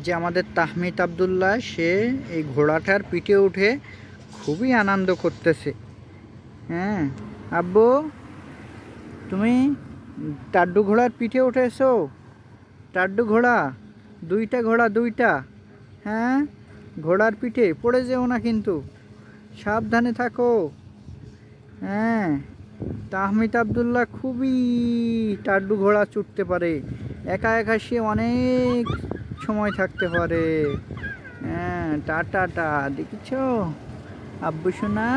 যে আমাদের তাহমিদ আব্দুল্লাহ সে এই ঘোড়াটার পিঠে উঠে খুবই আনন্দ করতেছে। হ্যাঁ আব্বু, তুমি টাড্ডু ঘোড়ার পিঠে উঠেছো? টাড্ডু ঘোড়া, দুইটা ঘোড়া দুইটা। হ্যাঁ, ঘোড়ার পিঠে পড়ে যেও না কিন্তু, সাবধানে থাকো। হ্যাঁ, তাহমিদ আব্দুল্লাহ খুবই টাড্ডু ঘোড়া চড়তে পারে, একা একা সে অনেক সময় থাকতে পারে। হ্যাঁ, টাটা টা দেখেছ আব্বু সোনা,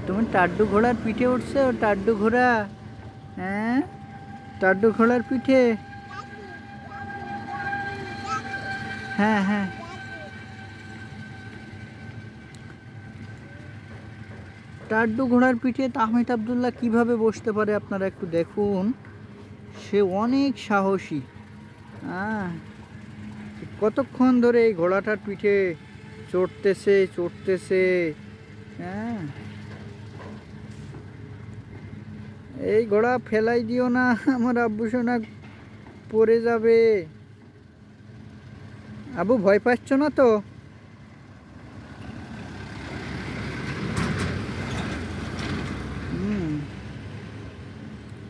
তুমি টাড্ডু ঘোড়ার পিঠে উঠছো? টাড্ডু ঘোড়া, হ্যাঁ টাড্ডু ঘোড়ার পিঠে। হ্যাঁ হ্যাঁ, টাড্ডু ঘোড়ার পিঠে তাহমিদ আব্দুল্লাহ কিভাবে বসতে পারে আপনারা একটু দেখুন। সে অনেক সাহসী। হ্যাঁ, কতক্ষণ ধরে এই ঘোড়াটার পিঠে চড়তেছে। হ্যাঁ, এই ঘোড়া ফেলাই দিও না, আমার আব্বু সোনা পড়ে যাবে। আব্বু ভয় পাচ্ছ না তো?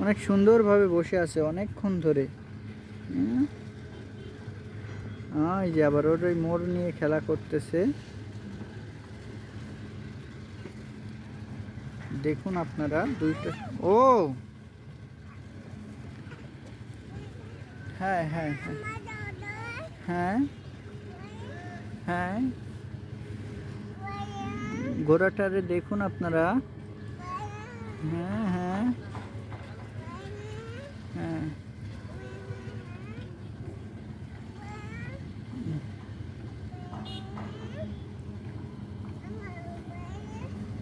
অনেক সুন্দরভাবে বসে আছে অনেকক্ষণ ধরে। এই যে আবার ওর ওই মোড় নিয়ে খেলা করতেছে, দেখুন আপনারা দুইটা। ও হ্যাঁ হ্যাঁ হ্যাঁ হ্যাঁ হ্যাঁ, ঘোড়াটারে দেখুন আপনারা। হ্যাঁ হ্যাঁ হ্যাঁ।